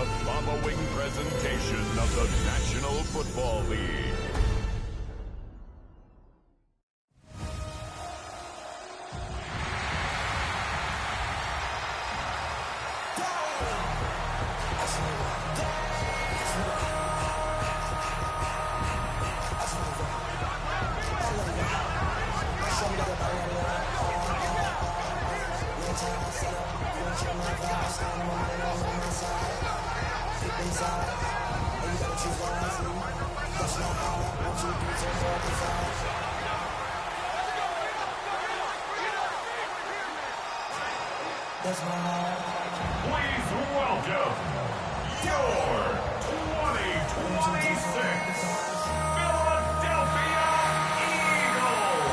the following presentation of the National Football League. Please welcome your 2026 Philadelphia Eagles.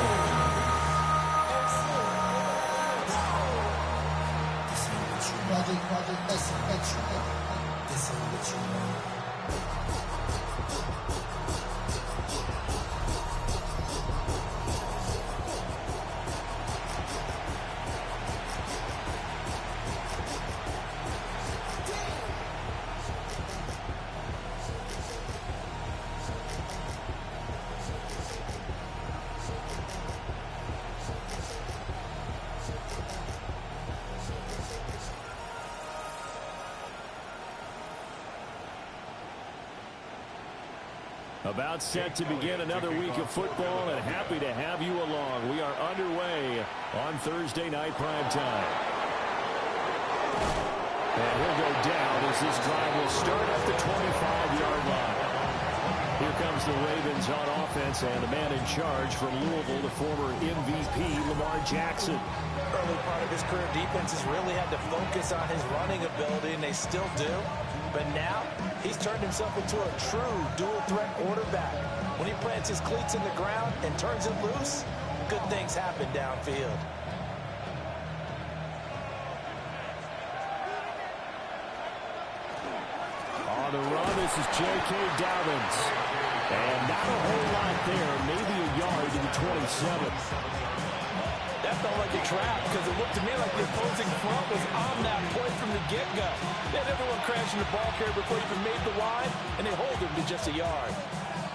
About set to begin another week of football, and happy to have you along. We are underway on Thursday night primetime. And he'll go down as this drive will start at the 25-yard line. Here comes the Ravens on offense, and the man in charge from Louisville, the former MVP, Lamar Jackson. Early part of his career, defenses really had to focus on his running ability, and they still do. But now, he's turned himself into a true dual-threat quarterback. When he plants his cleats in the ground and turns it loose, good things happen downfield. On the run, this is J.K. Dobbins. And not a whole lot there, maybe a yard to the 27. That felt like a trap because it looked to me like the opposing front was on that point from the get-go. They had everyone crashing the ball carrier before he even made the line, and they hold him to just a yard.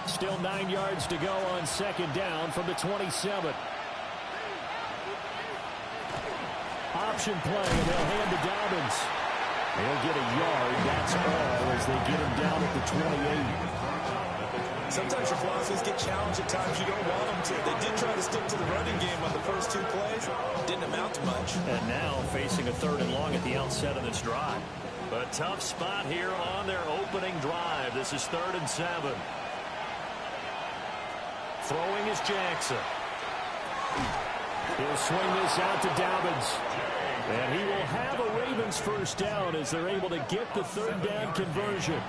Still 9 yards to go on second down from the 27. Option play, and they'll hand to Dobbins. They'll get a yard, that's all, as they get him down at the 28. Sometimes your philosophies get challenged at times you don't want them to. They did try to stick to the running game on the first two plays. Didn't amount to much. And now facing a 3rd and long at the outset of this drive. A tough spot here on their opening drive. This is 3rd and 7. Throwing is Jackson. He'll swing this out to Dobbins. And he will have a Ravens first down as they're able to get the 3rd down conversion.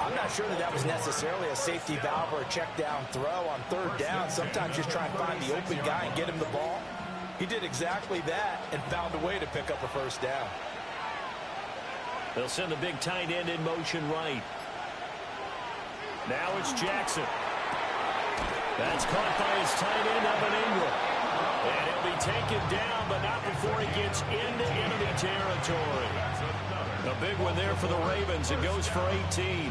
I'm not sure that was necessarily a safety valve or a check down throw on 3rd down. Sometimes just try and find the open guy and get him the ball. He did exactly that and found a way to pick up a first down. They'll send the big tight end in motion right. Now it's Jackson. That's caught by his tight end, Evan Ingram. And he'll be taken down, but not before he gets into enemy territory. A big one there for the Ravens. It goes for 18.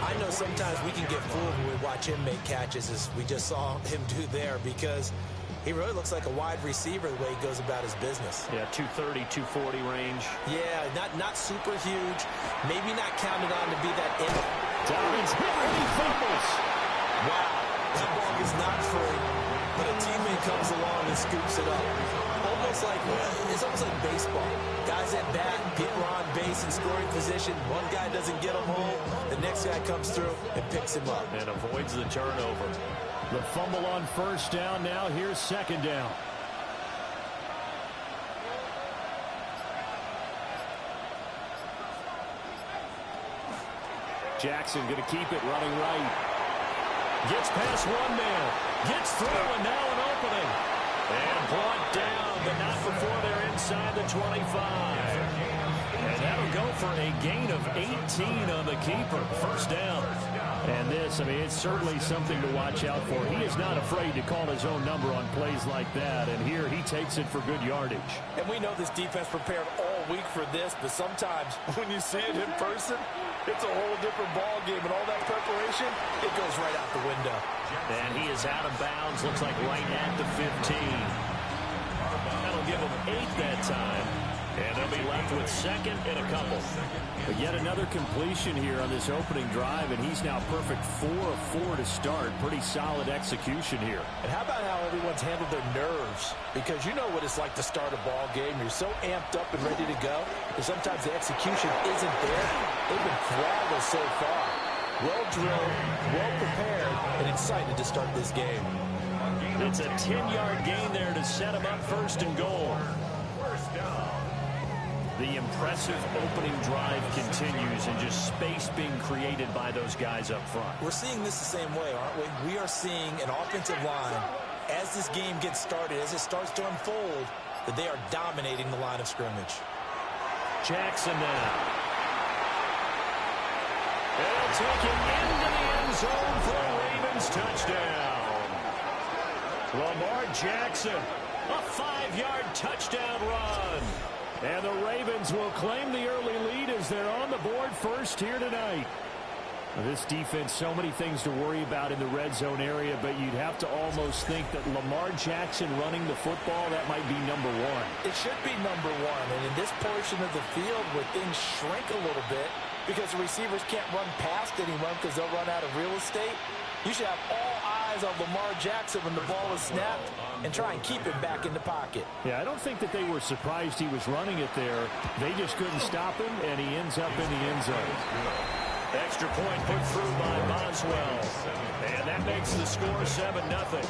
I know sometimes we can get fooled when we watch him make catches, as we just saw him do there, because he really looks like a wide receiver the way he goes about his business. Yeah, 230, 240 range. Yeah, not super huge. Maybe not counted on to be that end. Dobbins hit and he fumbles. Wow, that ball is not free, but a teammate comes along and scoops it up. It's almost like baseball. Guys at bat, people are on base in scoring position. One guy doesn't get them home. The next guy comes through and picks him up. And avoids the turnover. The fumble on first down. Now here's second down. Jackson going to keep it running right. Gets past one man. Gets through, and now an opening. And brought down, but not before they're inside the 25. And that'll go for a gain of 18 on the keeper. First down. And this, I mean, it's certainly something to watch out for. He is not afraid to call his own number on plays like that. And here he takes it for good yardage. And we know this defense prepared all all week for this, but sometimes when you see it in person, it's a whole different ball game, and all that preparation, it goes right out the window. And he is out of bounds, looks like right at the 15. That'll give him 8 that time. And they'll be left with second and a couple. But yet another completion here on this opening drive, and he's now perfect 4 of 4 to start. Pretty solid execution here. And how about how everyone's handled their nerves? Because you know what it's like to start a ball game. You're so amped up and ready to go, and sometimes the execution isn't there. They've been flawless so far. Well drilled, well prepared, and excited to start this game. It's a 10-yard gain there to set him up first and goal. The impressive opening drive continues, and just space being created by those guys up front. We're seeing this the same way, aren't we? We are seeing an offensive line, as this game gets started, as it starts to unfold, that they are dominating the line of scrimmage. Jackson now. They'll take it into the end zone for a Ravens touchdown. Lamar Jackson, a 5-yard touchdown run. And the Ravens will claim the early lead as they're on the board first here tonight. This defense, so many things to worry about in the red zone area, but you'd have to almost think that Lamar Jackson running the football, that might be number one. It should be number one, and in this portion of the field where things shrink a little bit because the receivers can't run past anyone because they'll run out of real estate, you should have all eyes on Lamar Jackson when the ball is snapped and try and keep him back in the pocket. Yeah, I don't think that they were surprised he was running it there. They just couldn't stop him, and he ends up in the end zone. Extra point put through by Boswell. And that makes the score 7-0.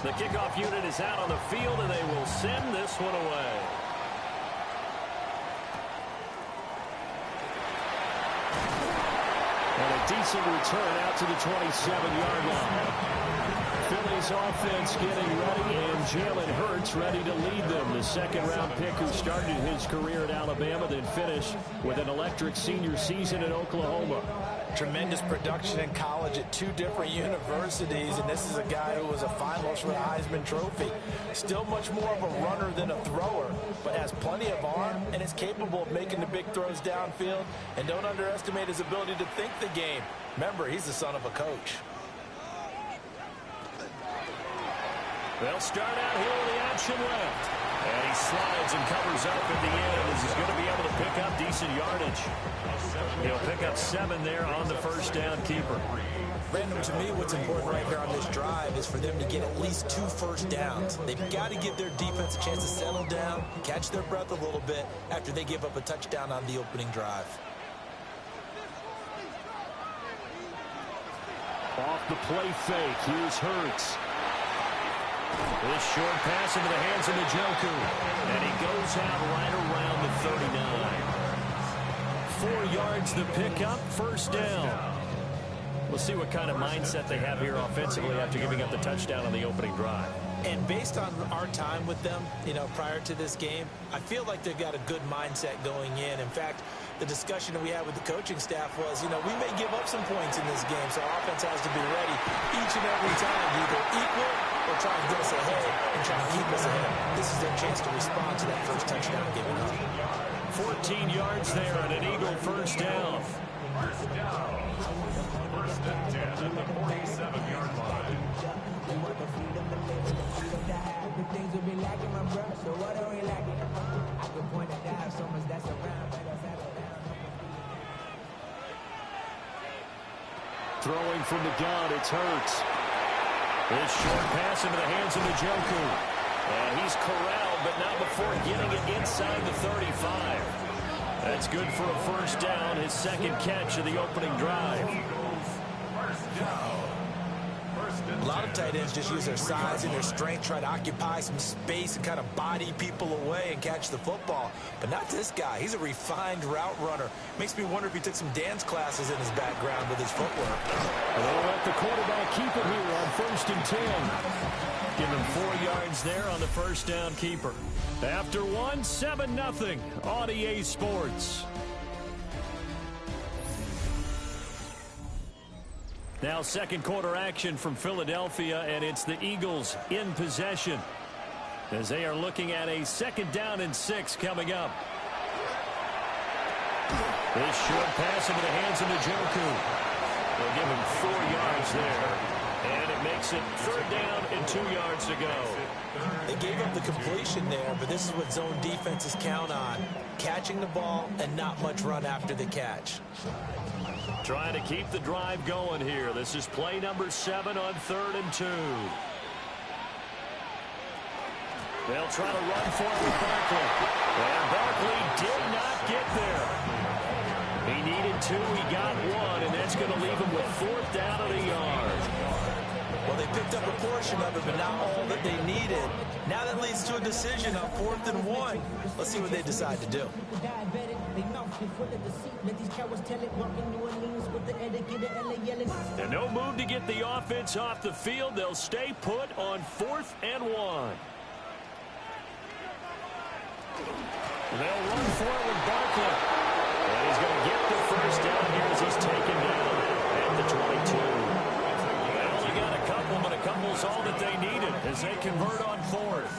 The kickoff unit is out on the field, and they will send this one away. And a decent return out to the 27-yard line. Philly's offense getting ready, and Jalen Hurts ready to lead them. The second-round pick who started his career at Alabama, then finished with an electric senior season at Oklahoma. Tremendous production in college at 2 different universities, and this is a guy who was a finalist for the Heisman Trophy. Still much more of a runner than a thrower, but has plenty of arm and is capable of making the big throws downfield. And don't underestimate his ability to think the game. Remember, he's the son of a coach. They'll start out here with the option left. And he slides and covers up at the end as he's going to be able to pick up decent yardage. He'll pick up 7 there on the first down keeper. Brandon, to me, what's important right here on this drive is for them to get at least 2 first downs. They've got to give their defense a chance to settle down, catch their breath a little bit after they give up a touchdown on the opening drive. Off the play fake, here's Hurts. This short pass into the hands of Njoku. And he goes out right around the 39. 4 yards the pickup, first down. We'll see what kind of mindset they have here offensively after giving up the touchdown on the opening drive. And based on our time with them, prior to this game, I feel like they've got a good mindset going in. In fact, the discussion that we had with the coaching staff was, we may give up some points in this game, so our offense has to be ready each and every time to either equal or try and get us ahead and try to keep us ahead. This is their chance to respond to that first touchdown given up. 14 yards there and an Eagle first down. First down and 10 at the 47-yard line. Throwing from the gun, it's Hurts. This short pass into the hands of Njoku. And he's corralled, but not before getting it inside the 35. That's good for a first down, his second catch of the opening drive. A lot of tight ends just use their size and their strength, try to occupy some space and kind of body people away and catch the football. But not this guy. He's a refined route runner. Makes me wonder if he took some dance classes in his background with his footwork. They'll let the quarterback keep it here on 1st and 10. Give him 4 yards there on the first down keeper. After 1, 7-0 on EA Sports. Now second quarter action from Philadelphia, and it's the Eagles in possession as they are looking at a 2nd down and 6 coming up. This short pass into the hands of Njoku. They'll give him 4 yards there, and it makes it 3rd down and 2 yards to go. They gave up the completion there, but this is what zone defenses count on. Catching the ball and not much run after the catch. Trying to keep the drive going here. This is play number 7 on 3rd and 2. They'll try to run for it with Barkley. And Barkley did not get there. He needed 2, he got 1, and that's going to leave him with 4th down and a yard. Well, they picked up a portion of it, but not all that they needed. Now that leads to a decision on 4th and 1. Let's see what they decide to do. And no move to get the offense off the field. They'll stay put on 4th and 1. They'll run for it with Barkley. And he's going to get the 1st down here as he's taken down at the 22. They only got a couple, but a couple's all that they needed as they convert on 4th.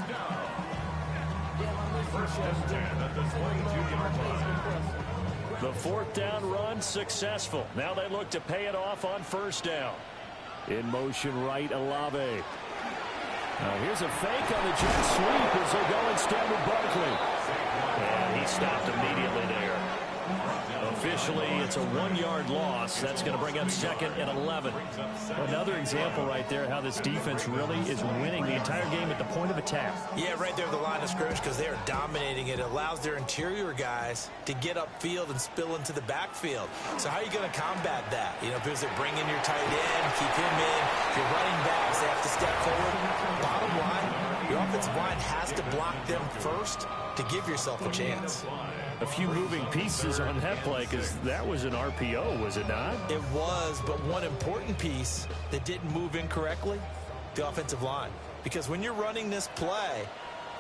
1st and 10 at the 22-yard line. The 4th down run successful. Now they look to pay it off on 1st down. In motion right, Olave. Now here's a fake on the jet sweep as they go instead with Barkley. And he stopped immediately there. Officially, it's a 1-yard loss. That's going to bring up 2nd and 11. Another example right there how this defense really is winning the entire game at the point of attack. Yeah, right there at the line of scrimmage because they are dominating it. It allows their interior guys to get upfield and spill into the backfield. So how are you going to combat that? You know, because they're bringing your tight end, keep him in. Your running backs, they have to step forward. Bottom line, your offensive line has to block them first to give yourself a chance. A few moving pieces on that play because that was an RPO, was it not? It was, but one important piece that didn't move incorrectly, the offensive line. Because when you're running this play,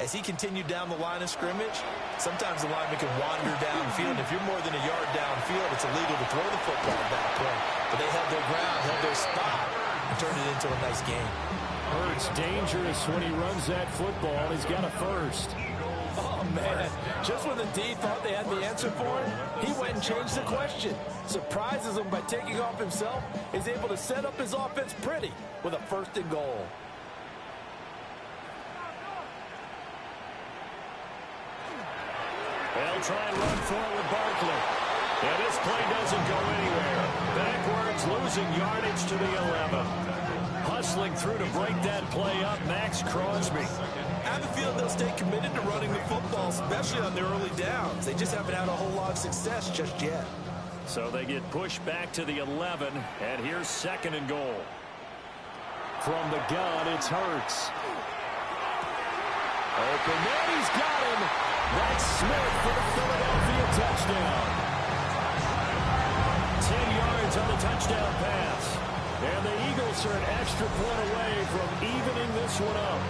as he continued down the line of scrimmage, sometimes the lineman can wander downfield. If you're more than a yard downfield, it's illegal to throw the football at that point. But they held their ground, held their spot, and turned it into a nice game. Hurts dangerous when he runs that football. He's got a 1st. Oh, man. Just when the D thought they had the answer for it, he went and changed the question. Surprises him by taking off himself. He's able to set up his offense pretty with a 1st and goal. They'll try and run for it with Barkley. And this play doesn't go anywhere. Backwards, losing yardage to the 11. Hustling through to break that play up, Max Crosby. I have a feeling they'll stay committed to running the football, especially on their early downs. They just haven't had a whole lot of success just yet. So they get pushed back to the 11, and here's 2nd and goal. From the gun, it's Hurts. Open man, he's got him. That's Smith for the Philadelphia touchdown. 10 yards on the touchdown pass. And the Eagles are an extra point away from evening this one up.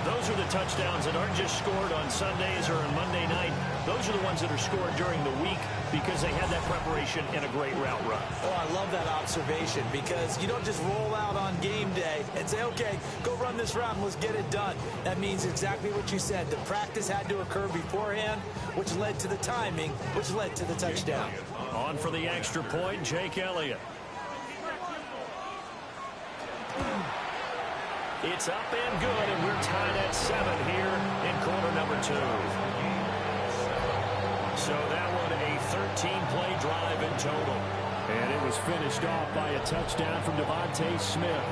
Those are the touchdowns that aren't just scored on Sundays or on Monday night. Those are the ones that are scored during the week because they had that preparation and a great route run. Oh, I love that observation because you don't just roll out on game day and say, okay, go run this route and let's get it done. That means exactly what you said. The practice had to occur beforehand, which led to the timing, which led to the touchdown. On for the extra point, Jake Elliott. It's up and good, and we're tied at 7 here in quarter number 2. So that one a 13-play drive in total. And it was finished off by a touchdown from Devontae Smith.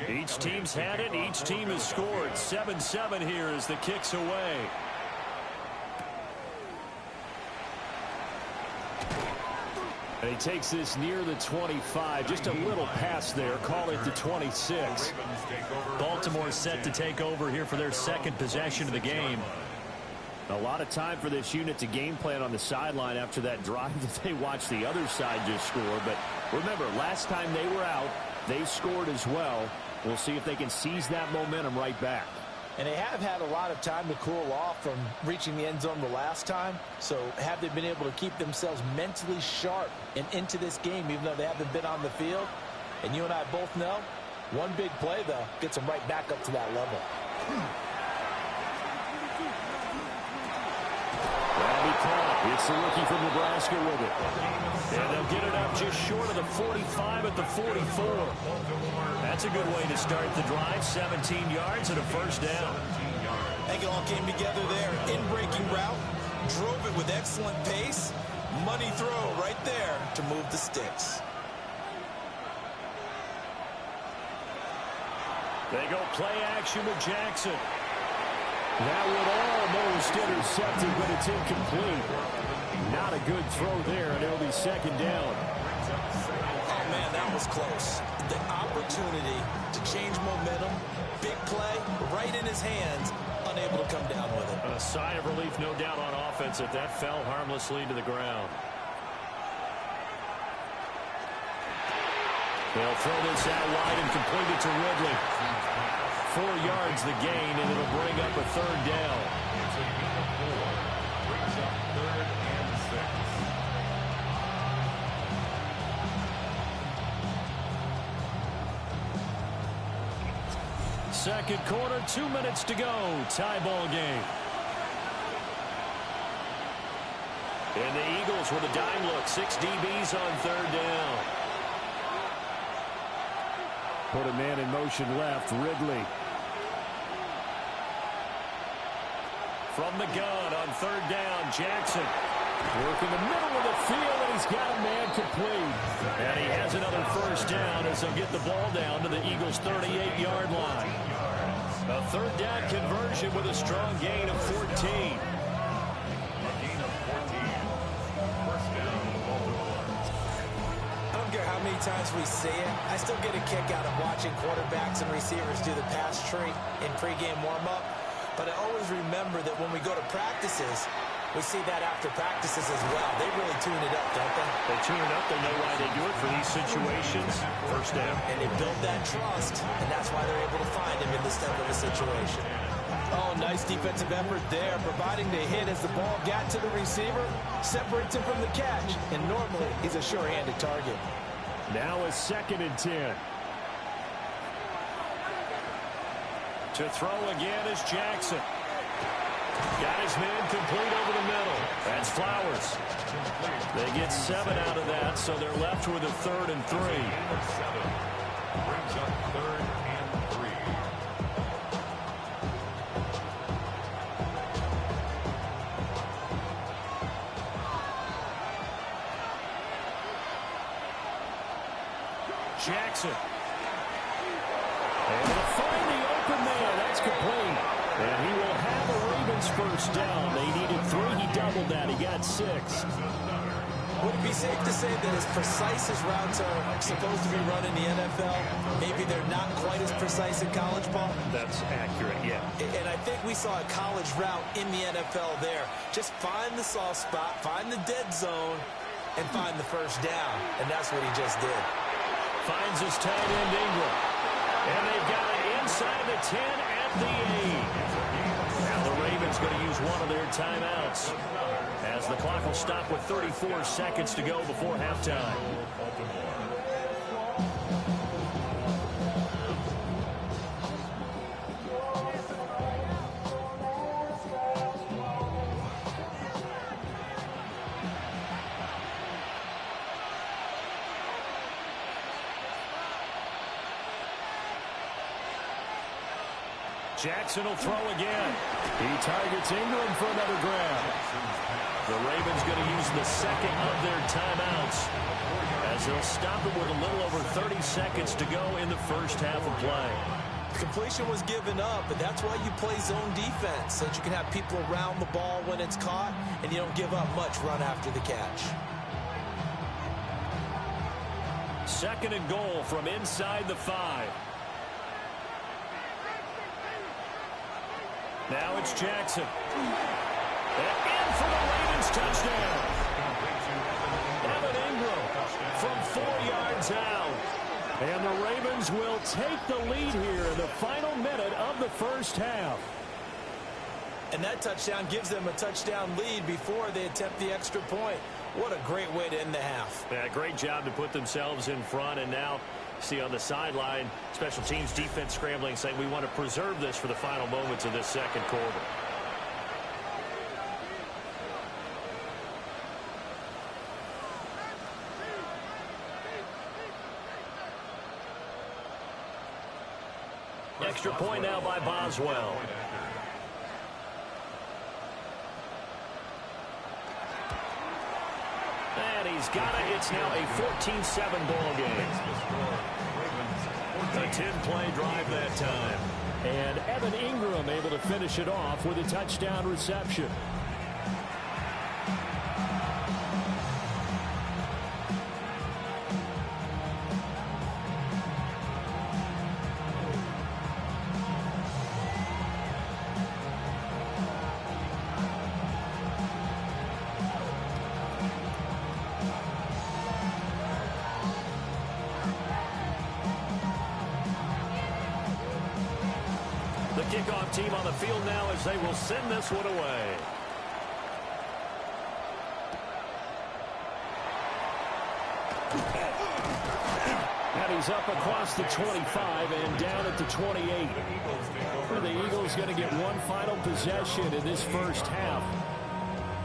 Each team's had it. Each team has scored. 7-7 here as the kick's away. And he takes this near the 25. Just a little pass there. Call it the 26. Baltimore set to take over here for their second possession of the game. A lot of time for this unit to game plan on the sideline after that drive that they watched the other side just score. But remember, last time they were out, they scored as well. We'll see if they can seize that momentum right back. And they have had a lot of time to cool off from reaching the end zone the last time. So have they been able to keep themselves mentally sharp and into this game, even though they haven't been on the field? And you and I both know, one big play, though, gets them right back up to that level. That'll be caught. It's the rookie from Nebraska with it. And they'll get it up just short of the 45 at the 44. That's a good way to start the drive. 17 yards and a first down. I think it all came together there. In-breaking route. Drove it with excellent pace. Money throw right there to move the sticks. They go play action with Jackson. That would almost intercepted, but it's incomplete. Not a good throw there, and it'll be second down. Oh, man, that was close. The opportunity to change momentum, big play, right in his hands, unable to come down with it. A sigh of relief, no doubt, on offense that fell harmlessly to the ground. They'll throw this out wide and complete it to Ridley. 4 yards the gain, and it'll bring up a third down. Brings up 3rd and 6. Second quarter, 2 minutes to go. Tie ball game. And the Eagles with a dime look. 6 DBs on third down. Put a man in motion left. Ridley. From the gun on third down, Jackson. Work in the middle of the field, and he's got a man complete. And he has another first down as they'll get the ball down to the Eagles' 38-yard line. A third down conversion with a strong gain of 14. A gain of 14. First down, Baltimore. I don't care how many times we see it. I still get a kick out of watching quarterbacks and receivers do the pass tree in pregame warm-up. But I always remember that when we go to practices, we see that after practices as well. They really tune it up, don't they? They tune it up. They know why they do it for these situations. First down. And they build that trust, and that's why they're able to find him in this type of a situation. Oh, nice defensive effort there, providing the hit as the ball got to the receiver, separates him from the catch, and normally he's a sure-handed target. Now a 2nd and 10. To throw again is Jackson. Got his man complete over the middle. That's Flowers. They get 7 out of that, so they're left with a 3rd and 3. 7 brings up 3rd and 3. Jackson. And to find the open man, that's complete. And he will have a Ravens first down. They needed 3. He doubled that. He got 6. Would it be safe to say that as precise as routes are supposed to be run in the NFL, maybe they're not quite as precise in college ball? That's accurate, yeah. And I think we saw a college route in the NFL there. Just find the soft spot, find the dead zone, and find the first down. And that's what he just did. Finds his tight end Ingram. And they've got it inside the 10 at the 8. Now the Ravens going to use one of their timeouts as the clock will stop with 34 seconds to go before halftime. Jackson will throw again. He targets Ingram for another grab. The Ravens going to use the second of their timeouts as they'll stop it with a little over 30 seconds to go in the first half of play. Completion was given up, but that's why you play zone defense, so that you can have people around the ball when it's caught, and you don't give up much run after the catch. Second and goal from inside the 5. Now it's Jackson. And in for the Ravens touchdown. Evan Ingram from 4 yards out. And the Ravens will take the lead here in the final minute of the first half. And that touchdown gives them a touchdown lead before they attempt the extra point. What a great way to end the half. Yeah, great job to put themselves in front. And now, see on the sideline, special teams defense scrambling, saying we want to preserve this for the final moments of this second quarter. Extra point now by Boswell. And he's got it. It's now a 14-7 ball game. A 10-play drive that time. And Evan Ingram able to finish it off with a touchdown reception. Kickoff team on the field now as they will send this one away. And he's up across the 25 and down at the 28. The Eagles going to get one final possession in this first half.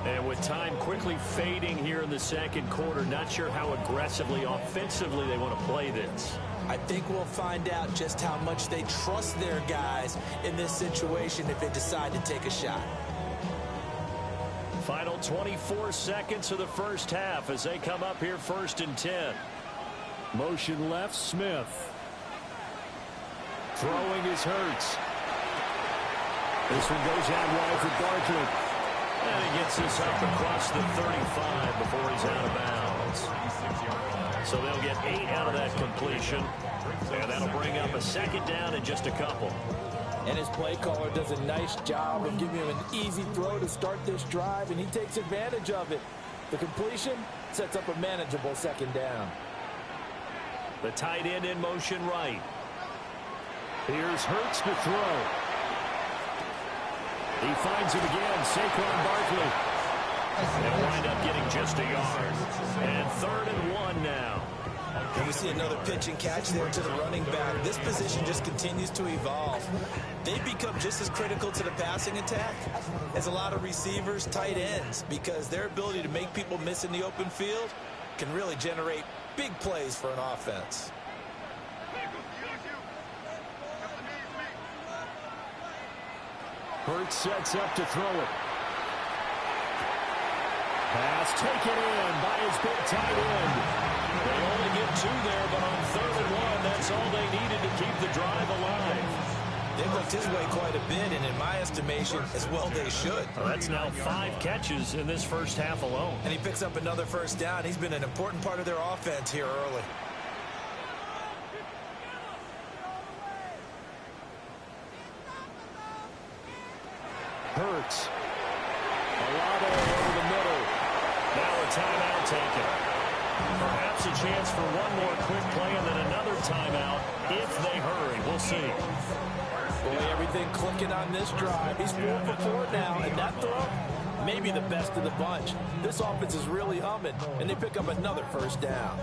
And with time quickly fading here in the second quarter, not sure how aggressively, offensively they want to play this. I think we'll find out just how much they trust their guys in this situation if they decide to take a shot. Final 24 seconds of the first half as they come up here 1st and 10. Motion left, Smith. Throwing is Hurts. This one goes out wide for Barkley. And he gets this up across the 35 before he's out of bounds. So they'll get 8 out of that completion. And that'll bring up a second down in just a couple. And his play caller does a nice job of giving him an easy throw to start this drive, and he takes advantage of it. The completion sets up a manageable second down. The tight end in motion right. Here's Hurts to throw. He finds it again, Saquon Barkley. They'll wind up getting just a yard. And 3rd and 1 now. And we see another pitch and catch there to the running back. This position just continues to evolve. They've become just as critical to the passing attack as a lot of receivers, tight ends, because their ability to make people miss in the open field can really generate big plays for an offense. Hurts sets up to throw it. Pass taken in by his big tight end. They only get 2 there, but on 3rd and 1, that's all they needed to keep the drive alive. They've looked his way quite a bit, and in my estimation, as well they should. Well, that's now 5 catches in this first half alone. And he picks up another first down. He's been an important part of their offense here early. Hurts. Olave over the middle. Now a timeout taken. Perhaps a chance for one more quick play and then another timeout if they hurry. We'll see. Boy, everything clicking on this drive. He's 4 for 4 now, and that throw, maybe the best of the bunch. This offense is really humming, and they pick up another first down.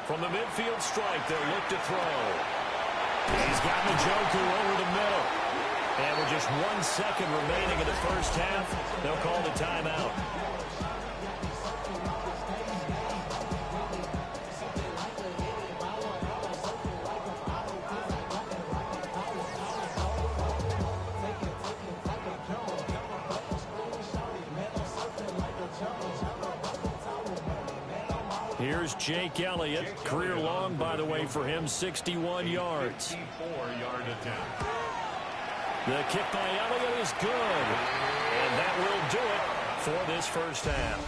From the midfield strike, they'll look to throw. He's got Njoku over the middle. And with just 1 second remaining in the first half, they'll call the timeout. Here's Jake Elliott. Career long, by the way, for him, 61 yards. 54-yard attempt. The kick by Elliott is good. And that will do it for this first half.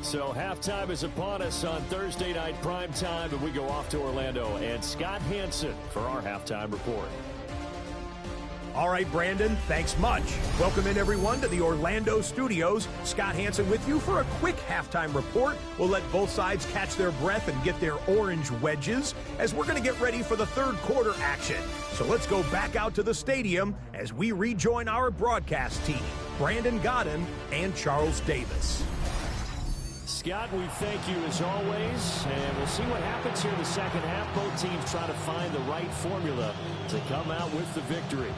So halftime is upon us on Thursday night primetime, and we go off to Orlando. And Scott Hansen for our halftime report. All right, Brandon, thanks much. Welcome in, everyone, to the Orlando studios. Scott Hansen with you for a quick halftime report. We'll let both sides catch their breath and get their orange wedges as we're going to get ready for the third quarter action. So let's go back out to the stadium as we rejoin our broadcast team, Brandon Godden and Charles Davis. Scott, we thank you as always, and we'll see what happens here in the second half. Both teams try to find the right formula to come out with the victory.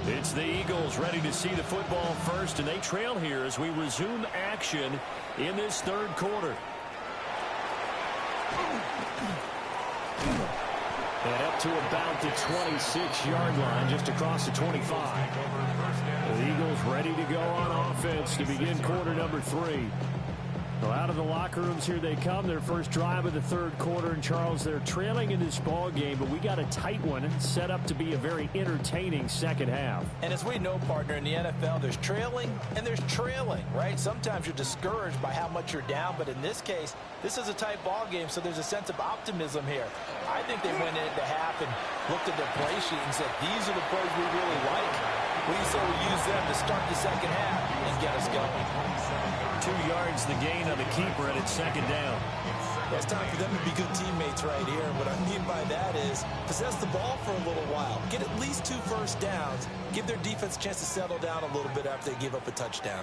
It's the Eagles ready to see the football first, and they trail here as we resume action in this third quarter. And up to about the 26-yard line, just across the 25. The Eagles ready to go on offense to begin quarter number 3. Well, out of the locker rooms, here they come. Their first drive of the third quarter. And, Charles, they're trailing in this ball game, but we got a tight one set up to be a very entertaining second half. And as we know, partner, in the NFL, there's trailing and there's trailing, right? Sometimes you're discouraged by how much you're down, but in this case, this is a tight ball game, so there's a sense of optimism here. I think they went into half and looked at their play sheet and said, these are the plays we really like. What do you say we use them to start the second half and get us going? 2 yards the gain on the keeper, and it's second down. Yeah, it's time for them to be good teammates right here. And what I mean by that is possess the ball for a little while. Get at least 2 first downs. Give their defense a chance to settle down a little bit after they give up a touchdown.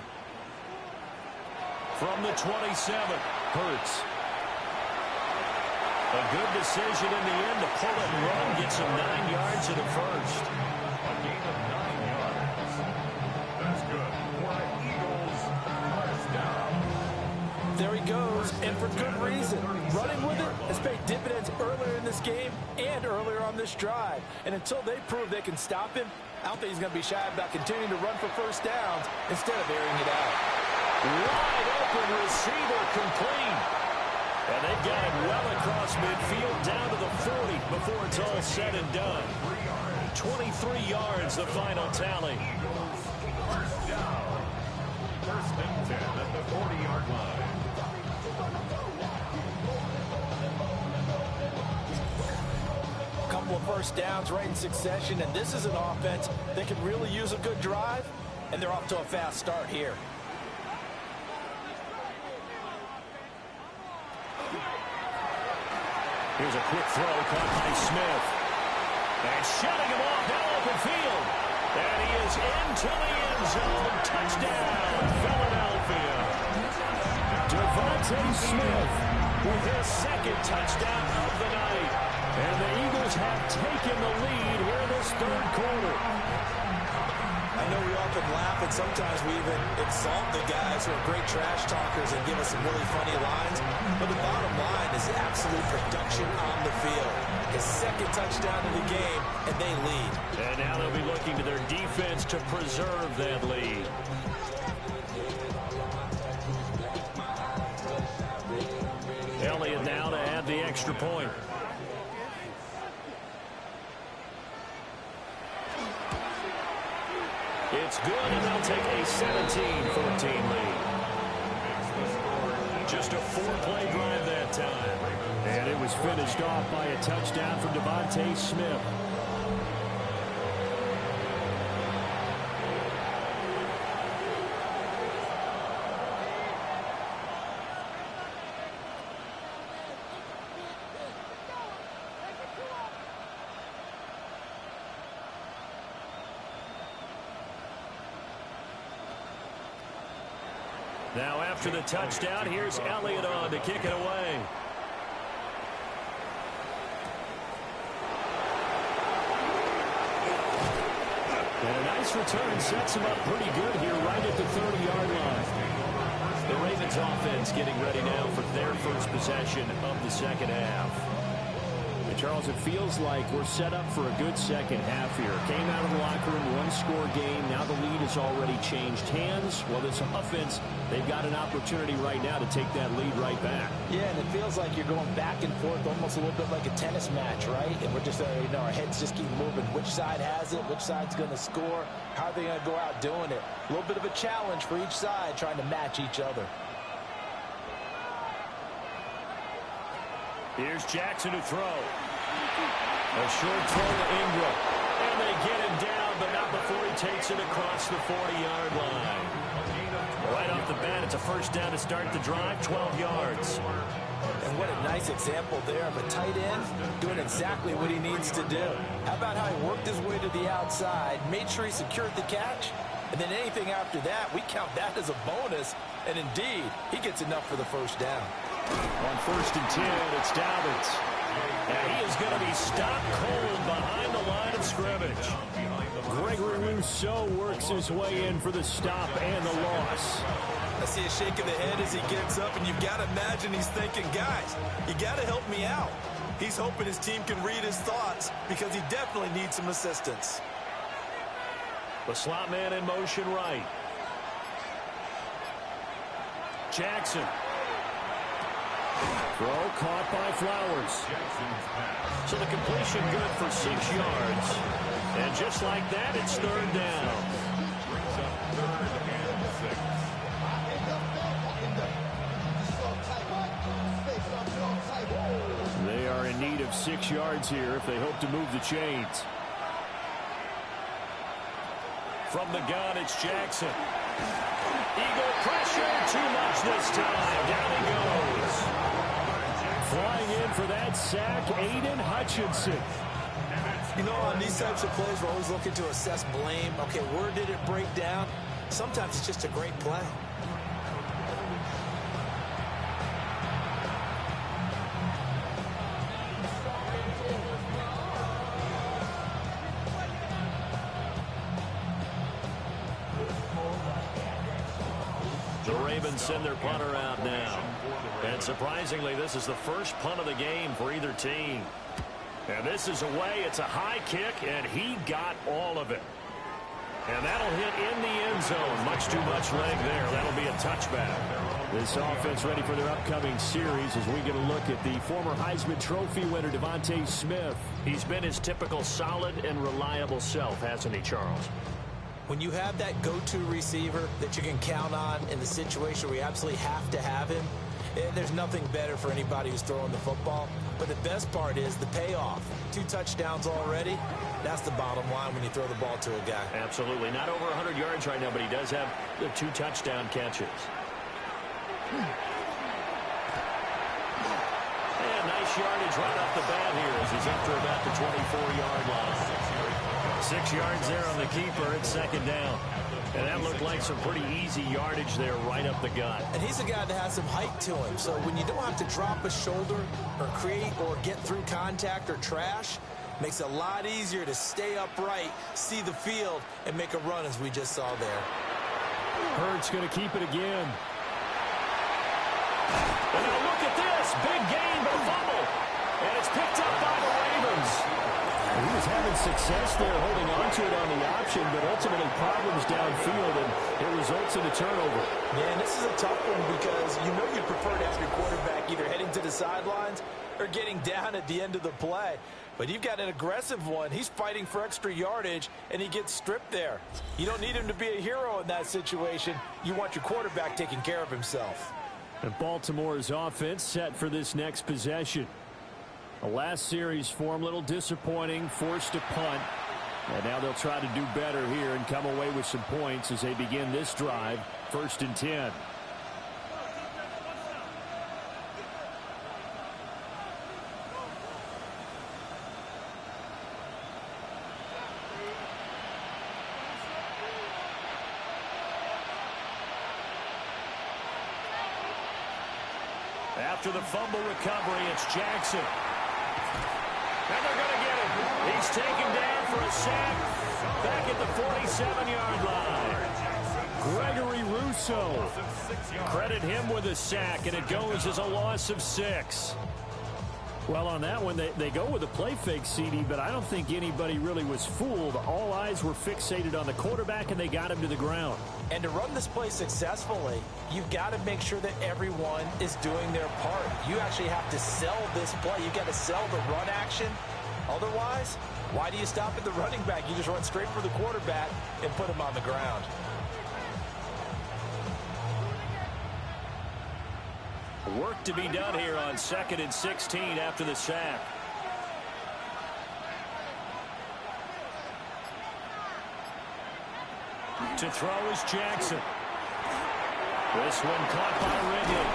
From the 27, Hurts. A good decision in the end to pull it and run. Gets him 9 yards in the first. A gain of 9 yards. That's good for an Eagles first down. There he goes, and for good reason. Running with it has paid dividends earlier in this game and earlier on this drive. And until they prove they can stop him, I don't think he's going to be shy about continuing to run for first downs instead of airing it out. Wide open receiver complete. And they've got it well across midfield down to the 40 before it's all said and done. 23 yards, the final tally. First down. First and 10 at the 40-yard line. Couple of first downs right in succession, and this is an offense that can really use a good drive, and they're off to a fast start here. Here's a quick throw caught by Smith. And shutting him off now open field. And he is into the end zone. Touchdown, Philadelphia. Devontae Smith With his second touchdown of the night. And the Eagles have taken the lead here in this third quarter. I know we often laugh, and sometimes we even insult the guys who are great trash talkers and give us some really funny lines. But the bottom line is absolute production on the field. His second touchdown of the game, and they lead. And now they'll be looking to their defense to preserve that lead. Elliott now to add the extra point. It's good, and they'll take a 17-14 lead. Just a 4-play drive that time. And it was finished off by a touchdown from Devontae Smith. Now after the touchdown, here's Elliott on to kick it away. And a nice return sets him up pretty good here right at the 30-yard line. The Ravens Ravens offense getting ready now for their first possession of the second half. And Charles, it feels like we're set up for a good second half here. Came out of the locker room, one-score game. Now the lead has already changed hands. Well, this offense, they've got an opportunity right now to take that lead right back. Yeah, and it feels like you're going back and forth almost a little bit like a tennis match, right? And we're just, our heads just keep moving. Which side has it? Which side's going to score? How are they going to go out doing it? A little bit of a challenge for each side trying to match each other. Here's Jackson to throw. A short throw to Ingram. And they get him down, but not before he takes it across the 40-yard line. Right off the bat, it's a first down to start the drive, 12 yards. And what a nice example there of a tight end doing exactly what he needs to do. How about how he worked his way to the outside, made sure he secured the catch, and then anything after that, we count that as a bonus. And indeed, he gets enough for the first down. On 1st and 10, it's Dobbins. And he is going to be stopped cold behind the line of scrimmage. Gregory Rousseau works his way in for the stop and the loss. I see a shake of the head as he gets up, and you've got to imagine he's thinking, guys, you got to help me out. He's hoping his team can read his thoughts because he definitely needs some assistance. The slot man in motion right. Jackson. Throw caught by Flowers. So the completion good for 6 yards. And just like that, it's third down. They are in need of 6 yards here if they hope to move the chains. From the gun, it's Jackson. Eagle pressure, too much this time. Down he goes. Flying in for that sack, Aiden Hutchinson. You know, on these types of plays, we're always looking to assess blame. Okay, where did it break down? Sometimes it's just a great play. The Ravens send their punter out now. And surprisingly, this is the first punt of the game for either team. And this is away. It's a high kick, and he got all of it. And that'll hit in the end zone. Much too much leg there. That'll be a touchback. This offense ready for their upcoming series as we get a look at the former Heisman Trophy winner, Devontae Smith. He's been his typical solid and reliable self, hasn't he, Charles? When you have that go-to receiver that you can count on in the situation where you absolutely have to have him, there's nothing better for anybody who's throwing the football. But the best part is the payoff. 2 touchdowns already. That's the bottom line when you throw the ball to a guy. Absolutely. Not over 100 yards right now, but he does have the 2 touchdown catches. And nice yardage right off the bat here as he's up to about the 24-yard line. 6 yards there on the keeper. It's second down. And that looked like some pretty easy yardage there right up the gut. And he's a guy that has some height to him. So when you don't have to drop a shoulder or create or get through contact or trash, makes it a lot easier to stay upright, see the field, and make a run as we just saw there. Hurts going to keep it again. And now look at this. Big gain, but a fumble. And it's picked up by the Ravens. He was having success there holding on to it on the option, but ultimately problems downfield, and it results in a turnover. Yeah, and this is a tough one because you know you'd prefer to have your quarterback either heading to the sidelines or getting down at the end of the play. But you've got an aggressive one. He's fighting for extra yardage, and he gets stripped there. You don't need him to be a hero in that situation. You want your quarterback taking care of himself. And Baltimore's offense set for this next possession. The last series form a little disappointing, forced to punt. And now they'll try to do better here and come away with some points as they begin this drive, 1st and 10. After the fumble recovery, it's Jackson. And they're going to get him. He's taken down for a sack back at the 47-yard line. Gregory Rousseau. Credit him with a sack, and it goes as a loss of 6. Well, on that one, they go with a play fake, CD, but I don't think anybody really was fooled. All eyes were fixated on the quarterback, and they got him to the ground. And to run this play successfully, you've got to make sure that everyone is doing their part. You actually have to sell this play. You've got to sell the run action. Otherwise, why do you stop at the running back? You just run straight for the quarterback and put him on the ground. Work to be done here on 2nd and 16 after the sack. To throw is Jackson. This one caught by Ridley.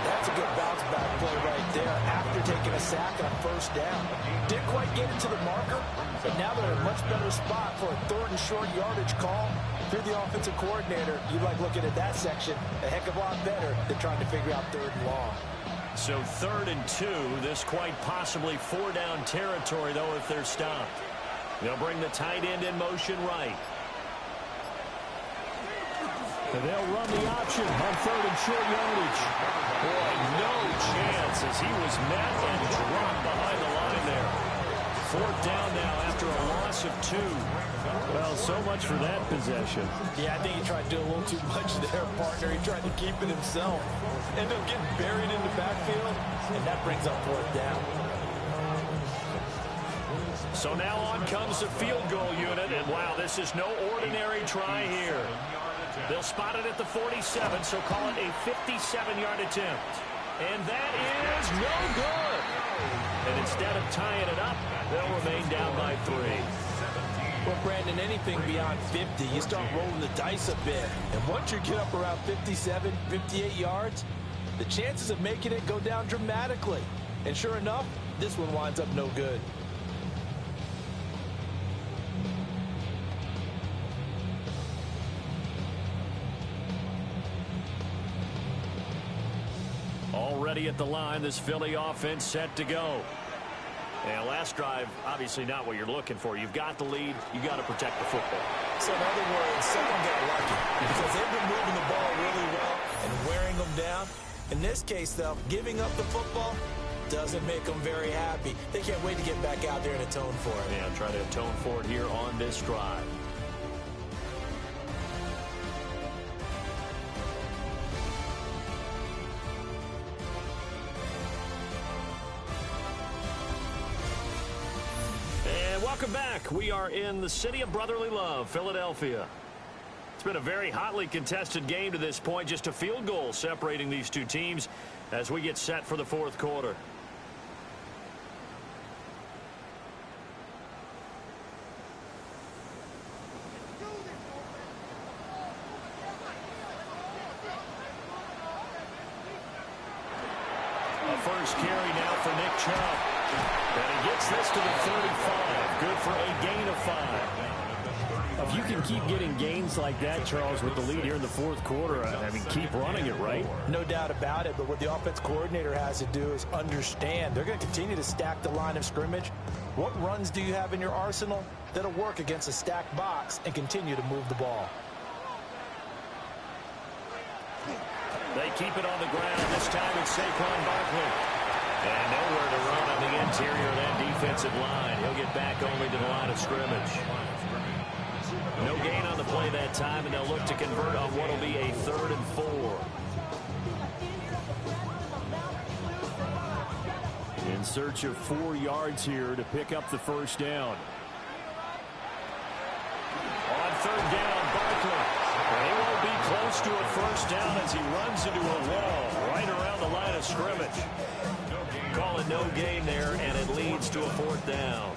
That's a good bounce back play right there after taking a sack and a first down. Didn't quite get it to the marker, but now they're in a much better spot for a 3rd and short yardage call. If you're the offensive coordinator, you like looking at that section a heck of a lot better than trying to figure out 3rd and long. So 3rd and 2, this quite possibly 4-down territory, though, if they're stopped. They'll bring the tight end in motion right. And they'll run the option on 3rd and short yardage. Boy, no chance as he was met and dropped behind the line there. 4th down now after a loss of 2. Well, so much for that possession. Yeah, I think he tried to do a little too much there, partner. He tried to keep it himself. Ended up getting buried in the backfield, and that brings up 4th down. So now on comes the field goal unit, and wow, this is no ordinary try here. They'll spot it at the 47, so call it a 57-yard attempt. And that is no good. And instead of tying it up, they'll remain down by 3. Well, Brandon, anything beyond 50, you start rolling the dice a bit. And once you get up around 57, 58 yards, the chances of making it go down dramatically. And sure enough, this one winds up no good. Already at the line, this Philly offense set to go. And last drive, obviously not what you're looking for. You've got the lead. You've got to protect the football. So in other words, someone got lucky because they've been moving the ball really well and wearing them down. In this case, though, giving up the football doesn't make them very happy. They can't wait to get back out there and atone for it. Yeah, try to atone for it here on this drive. Welcome back. We are in the city of brotherly love, Philadelphia. It's been a very hotly contested game to this point. Just a field goal separating these two teams as we get set for the 4th quarter. A first carry now for Nick Chubb. And he gets this to the 35. Good for a gain of 5. If you can keep getting gains like that, Charles, with the lead here in the 4th quarter, I mean, keep running it, right? No doubt about it, but what the offense coordinator has to do is understand. They're going to continue to stack the line of scrimmage. What runs do you have in your arsenal that'll work against a stacked box and continue to move the ball? They keep it on the ground. This time it's Saquon Barkley. And nowhere to run on the interior of that defensive line. He'll get back only to the line of scrimmage. No gain on the play that time, and they'll look to convert on what will be a 3rd and 4. In search of 4 yards here to pick up the first down. On 3rd down, Barkley. And he won't be close to a first down as he runs into a wall right around the line of scrimmage. Call it no gain there, and it leads to a 4th down.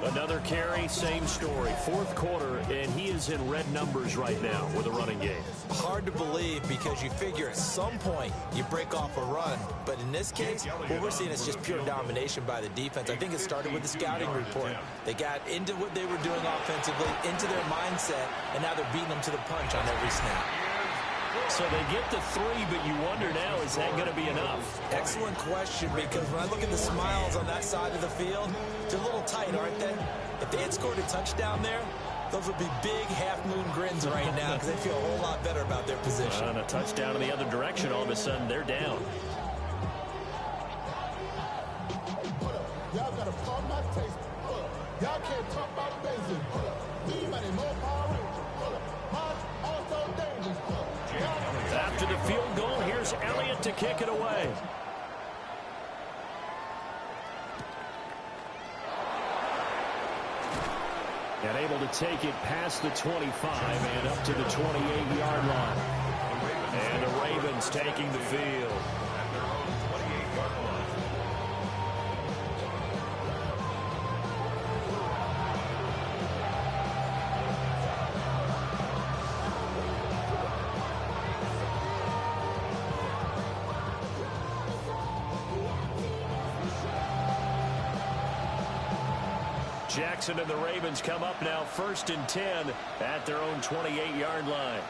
Another carry, same story. 4th quarter, and he is in red numbers right now with a running game. Hard to believe because you figure at some point you break off a run. But in this case, what we're seeing is just pure domination by the defense. I think it started with the scouting report. They got into what they were doing offensively, into their mindset, and now they're beating them to the punch on every snap. So they get the 3, but you wonder now, is that going to be enough? Excellent question, because when I look at the smiles on that side of the field, they're a little tight, aren't they? If they had scored a touchdown there, Those would be big half-moon grins right now because they feel a whole lot better about their position. And a touchdown in the other direction, all of a sudden they're down. Y'all got to pump my taste. Y'all can't talk about basic. We money more power. Also dangerous. After the field goal, here's Elliott to kick it away. And able to take it past the 25 and up to the 28-yard line. And the Ravens taking the field. Jackson and the Ravens come up now 1st and 10 at their own 28-yard line.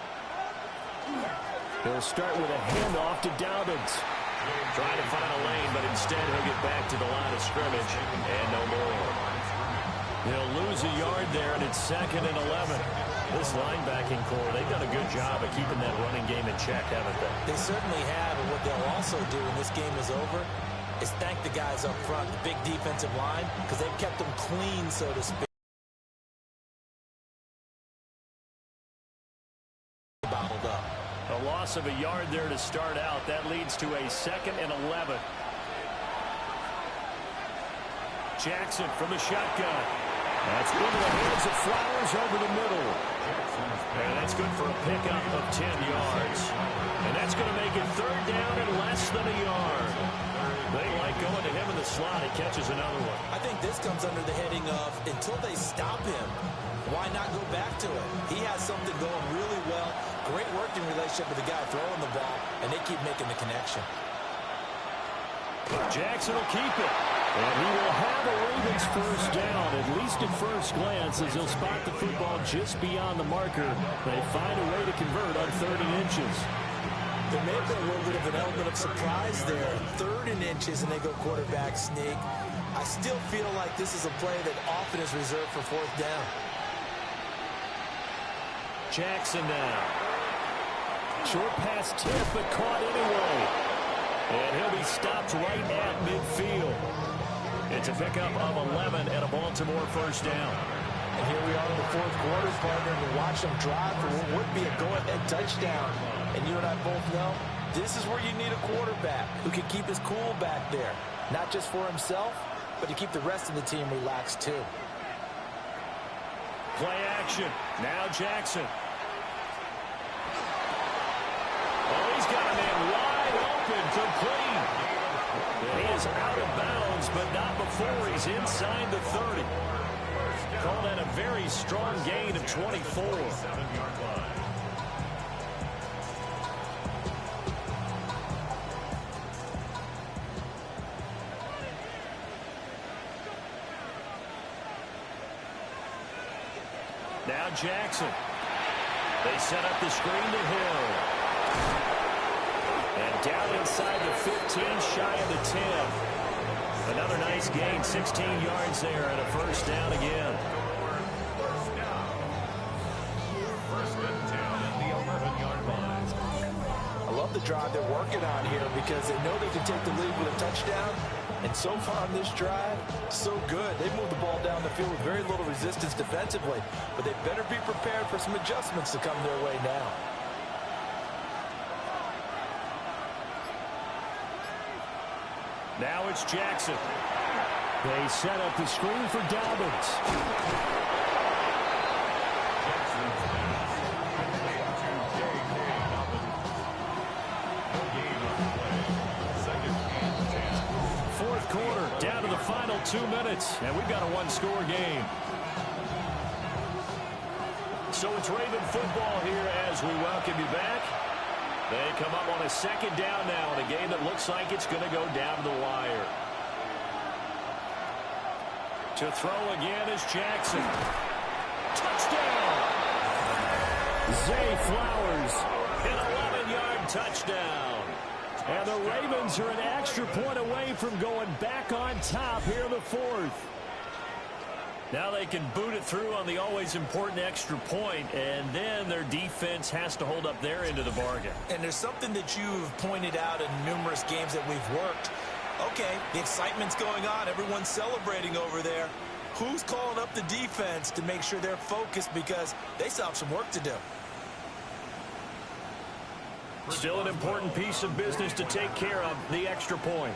They'll start with a handoff to Dobbins. Trying to find a lane, but instead he'll get back to the line of scrimmage and no more. They'll lose a yard there, and it's 2nd and 11. This linebacking core, they've done a good job of keeping that running game in check, haven't they? They certainly have, and what they'll also do when this game is over is thank the guys up front, the big defensive line, because they've kept them clean, so to speak. Bottled up. A loss of a yard there to start out. That leads to a 2nd and 11. Jackson from the shotgun. That's into the hands of Flowers over the middle. And that's good for a pickup of 10 yards. And that's going to make it 3rd down and less than a yard. They like going to him in the slot. He catches another one. I think this comes under the heading of until they stop him, why not go back to it? He has something going really well. Great working relationship with the guy throwing the ball, and they keep making the connection. Jackson will keep it. And he will have a Ravens 1st down, at least at first glance, as he'll spot the football just beyond the marker. They find a way to convert on 30 inches. There may have been a little bit of an element of surprise there. 3rd and inches, and they go quarterback sneak. I still feel like this is a play that often is reserved for 4th down. Jackson now. Short pass tip, but caught anyway. And he'll be stopped right at midfield. It's a pickup of 11 and a Baltimore 1st down. And here we are in the 4th quarter, partner, and we watch them drive for what would be a go-ahead touchdown. And you and I both know this is where you need a quarterback who can keep his cool back there. Not just for himself, but to keep the rest of the team relaxed too. Play action. Now Jackson. Oh, he's got a man wide open, complete. He is out of bounds, but not before he's inside the 30. Call that a very strong gain of 24. Now Jackson. They set up the screen to Hill. And down inside the 15, shy of the 10. Another nice gain, 16 yards there, and a 1st down again. 1st and 10 at the 11-yard line. I love the drive they're working on here because they know they can take the lead with a touchdown. And so far on this drive, so good. They've moved the ball down the field with very little resistance defensively. But they better be prepared for some adjustments to come their way now. Now it's Jackson. They set up the screen for Dobbins. Down to the final 2 minutes, and we've got a one-score game. So it's Raven football here as we welcome you back. They come up on a 2nd down now in a game that looks like it's going to go down to the wire. To throw again is Jackson. Touchdown! Zay Flowers. An 11-yard touchdown. And the Ravens are an extra point away from going back on top here in the 4th. Now they can boot it through on the always important extra point, and then their defense has to hold up their end of the bargain. And there's something that you've pointed out in numerous games that we've worked. Okay, the excitement's going on. Everyone's celebrating over there. Who's calling up the defense to make sure they're focused, because they still have some work to do? Still an important piece of business to take care of, the extra point.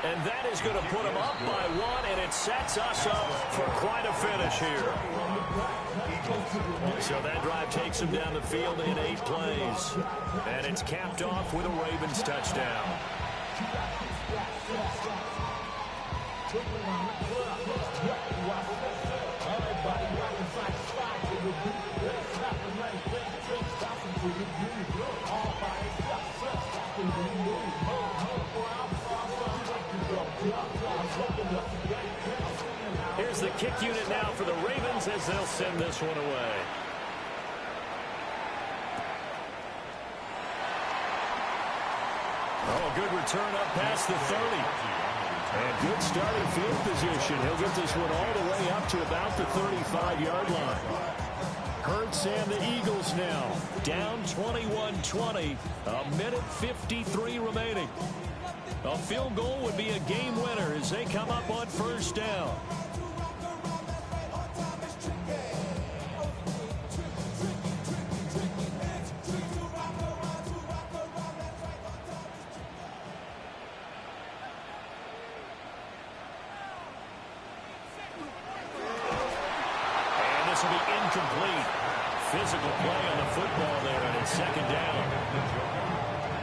And that is going to put them up by one, and it sets us up for quite a finish here. So that drive takes them down the field in 8 plays. And it's capped off with a Ravens touchdown. Here's the kick unit now for the Ravens as they'll send this one away. Oh, good return up past the 30. And good starting field position. He'll get this one all the way up to about the 35-yard line. Hurts and the Eagles now down 21-20. A minute 53 remaining. A field goal would be a game winner as they come up on first down. And this will be incomplete. Physical play on the football there, and it's second down.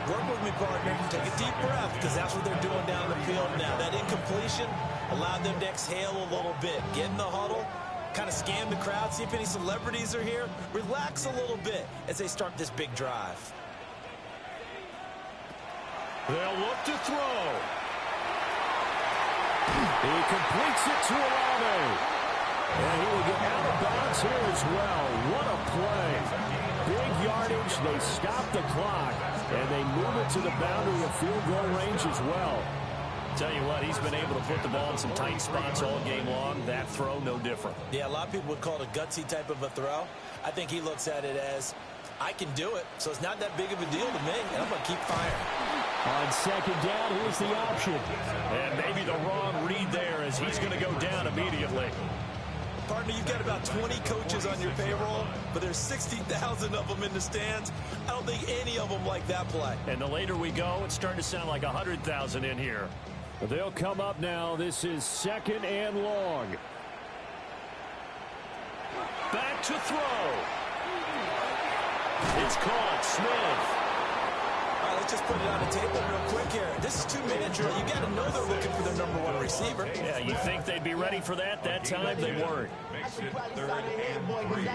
Work with me, partner. Take a deep breath, because that's what they're doing down the field now. That incompletion allowed them to exhale a little bit. Get in the huddle, kind of scan the crowd, see if any celebrities are here. Relax a little bit as they start this big drive. They'll look to throw. He completes it to Olave. And he will get out of bounds here as well. What a play. Big yardage. They stop the clock. And they move it to the boundary of field goal range as well. Tell you what, he's been able to put the ball in some tight spots all game long. That throw, no different. Yeah, a lot of people would call it a gutsy type of a throw. I think he looks at it as, I can do it, so it's not that big of a deal to me, and I'm going to keep firing. On second down, here's the option. And maybe the wrong read there as he's going to go down immediately. Partner, you've got about 20 coaches on your payroll, but there's 60,000 of them in the stands. I don't think any of them like that play. And the later we go, it's starting to sound like 100,000 in here. They'll come up now. This is second and long. Back to throw. It's caught. Smith. All right, let's just put it on the table real quick here. This is 2-minute drill. You got to know they're looking for their number 1 receiver. Yeah, you think they'd be ready for that? That time they weren't. Makes it 3rd and 3.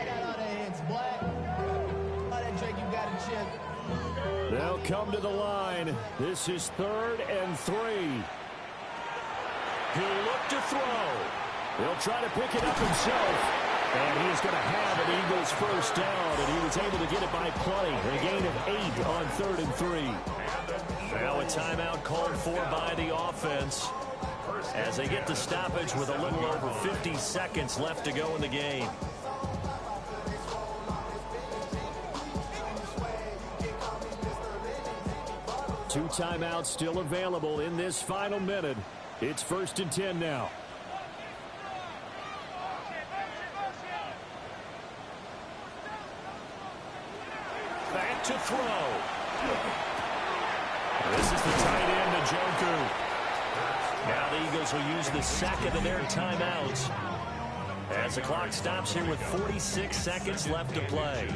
They'll come to the line. This is 3rd and 3. He'll look to throw. He'll try to pick it up himself. And he is going to have an Eagles first down, and he was able to get it by play. A gain of 8 on 3rd and 3. Now a timeout called for by the offense as they get the stoppage with a little over 50 seconds left to go in the game. Two timeouts still available in this final minute. It's 1st and 10 now. Back to throw. This is the tight end, Njoku. Now the Eagles will use the 2nd of their timeouts as the clock stops here with 46 seconds left to play.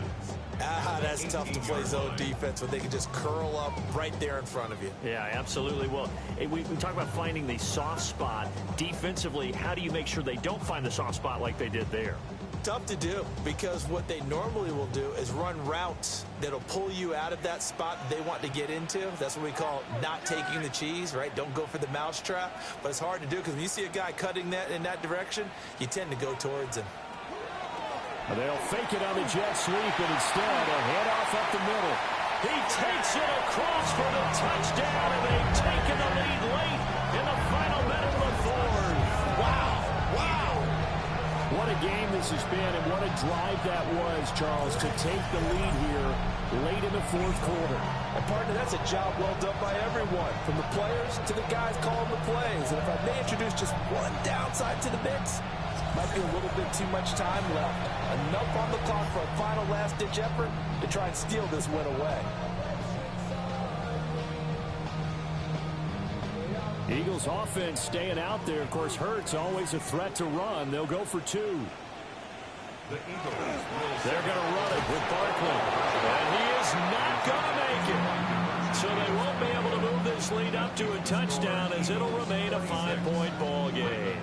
That's tough to play zone defense when they can just curl up right there in front of you. Yeah, absolutely. Well, we talk about finding the soft spot. Defensively, how do you make sure they don't find the soft spot like they did there? Tough to do, because what they normally will do is run routes that'll pull you out of that spot they want to get into. That's what we call not taking the cheese, right? Don't go for the mousetrap. But it's hard to do because when you see a guy cutting that in that direction, you tend to go towards him. They'll fake it on the jet sweep, and instead a handoff up the middle. He takes it across for the touchdown, and they've taken the lead late in the final minute of the What a game this has been, and what a drive that was, Charles, to take the lead here late in the fourth quarter. And partner, that's a job well done by everyone, from the players to the guys calling the plays. And if I may introduce just one downside to the mix, might be a little bit too much time left. Enough on the clock for a final last-ditch effort to try and steal this win away. Eagles offense staying out there. Of course, Hurts always a threat to run. They'll go for two. They're going to run it with Barkley. And he is not going to make it. So they won't be able to move this lead up to a touchdown as it'll remain a 5-point ball game.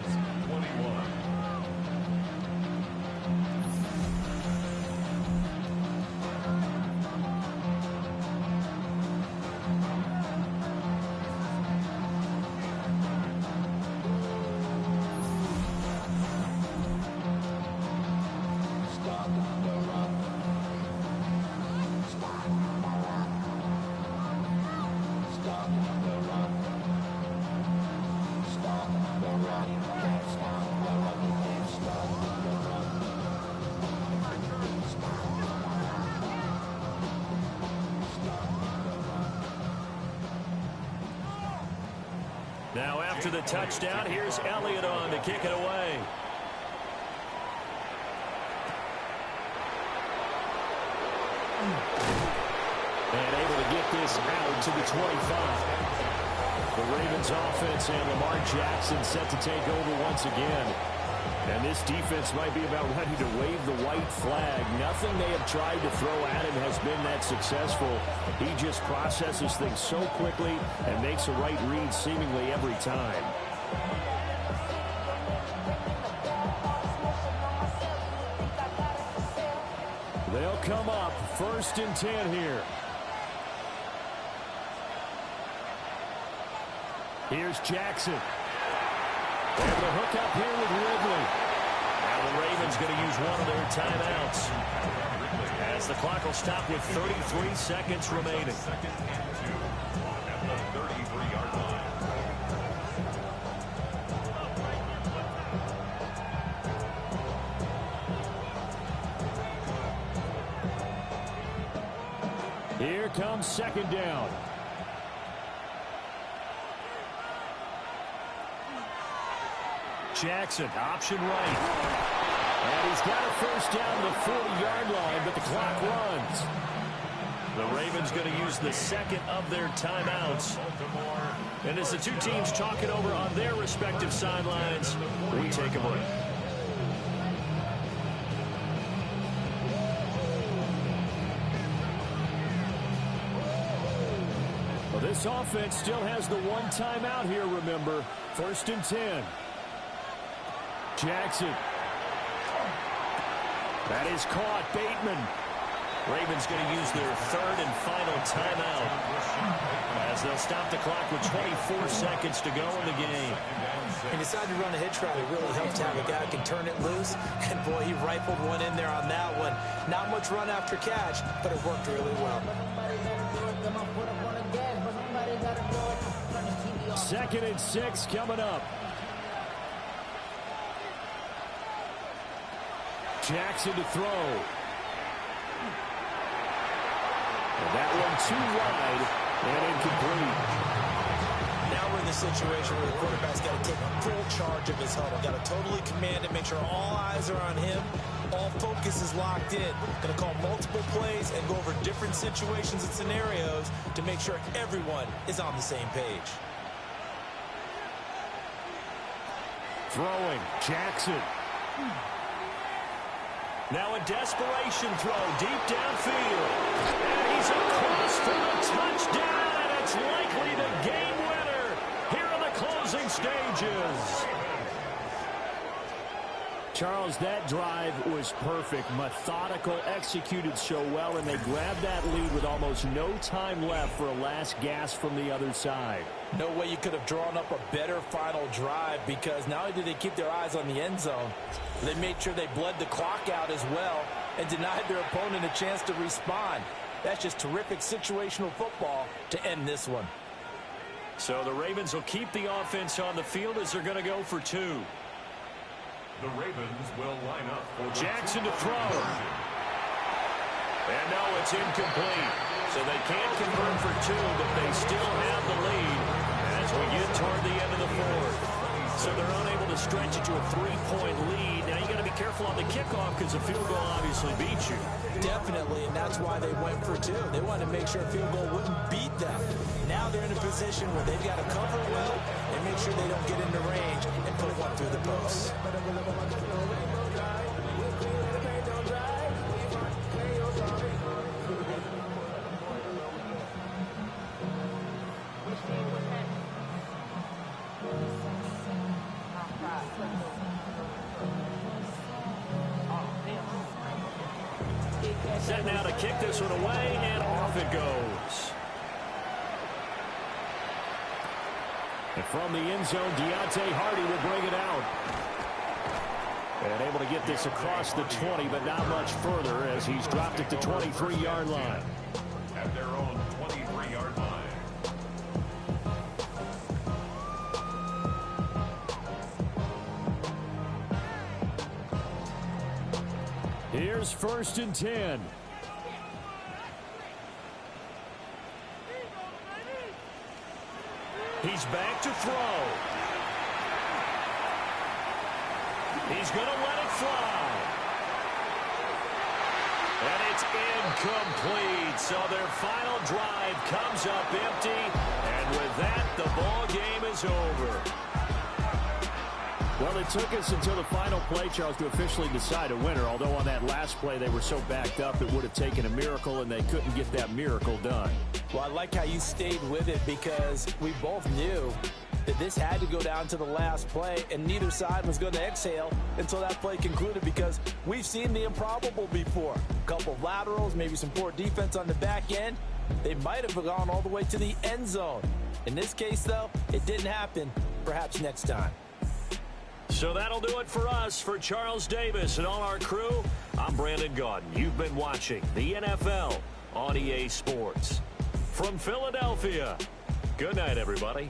21. Now after the touchdown, here's Elliott on to kick it away. And able to get this out to the 25. The Ravens offense and Lamar Jackson set to take over once again. And this defense might be about ready to wave the white flag. Nothing they have tried to throw at him has been that successful. He just processes things so quickly and makes a right read seemingly every time. They'll come up 1st and 10 here. Here's Jackson. Able to hook up here with Ridley. Now the Ravens going to use one of their timeouts as the clock will stop with 33 seconds remaining. Second and 2 at the 33-yard line. Here comes 2nd down. Jackson, option right. And he's got a 1st down to the 40-yard line, but the clock runs. The Ravens going to use the second of their timeouts. And as the two teams talk it over on their respective sidelines, we take a break. Well, this offense still has the one timeout here, remember. 1st and 10. Jackson. That is caught. Bateman. Ravens going to use their 3rd and final timeout as they'll stop the clock with 24 seconds to go in the game. He decided to run a hitch route. It really helps to have a guy who can turn it loose. And, boy, he rifled one in there on that one. Not much run after catch, but it worked really well. 2nd and 6 coming up. Jackson to throw. And that one too wide and incomplete. Now we're in the situation where the quarterback's got to take full charge of his huddle. Got to totally command it, make sure all eyes are on him. All focus is locked in. Going to call multiple plays and go over different situations and scenarios to make sure everyone is on the same page. Throwing. Jackson. Now a desperation throw deep downfield. And he's across for the touchdown, and it's likely the game winner here in the closing stages. Charles, that drive was perfect. Methodical, executed so well, and they grabbed that lead with almost no time left for a last gasp from the other side. No way you could have drawn up a better final drive, because not only did they keep their eyes on the end zone, they made sure they bled the clock out as well and denied their opponent a chance to respond. That's just terrific situational football to end this one. So the Ravens will keep the offense on the field as they're going to go for two. The Ravens will line up for the Jackson to throw. And no, it's incomplete. So they can't convert for two, but they still have the lead as we get toward the end of the fourth. So they're unable to stretch it to a 3-point lead. Now you got to be careful on the kickoff because the field goal obviously beats you. Definitely, and that's why they went for two. They wanted to make sure a field goal wouldn't beat them. Now they're in a position where they've got to cover well and make sure they don't get into range and put one through the post. Set now to kick this one away, and off it goes. And from the end zone, Deontay Hardy will bring it out. And able to get this across the 20, but not much further as he's dropped it to 23-yard line. at their own 23-yard line. Here's 1st and 10. He's back to throw. He's going to let it fly. And it's incomplete. So their final drive comes up empty. And with that, the ball game is over. Well, it took us until the final play, Charles, to officially decide a winner. Although on that last play they were so backed up it would have taken a miracle, and they couldn't get that miracle done. Well, I like how you stayed with it because we both knew that this had to go down to the last play, and neither side was going to exhale until that play concluded because we've seen the improbable before. A couple of laterals, maybe some poor defense on the back end. They might have gone all the way to the end zone. In this case, though, it didn't happen. Perhaps next time. So that'll do it for us. For Charles Davis and all our crew, I'm Brandon Gaudin. You've been watching the NFL on EA Sports. From Philadelphia, good night, everybody.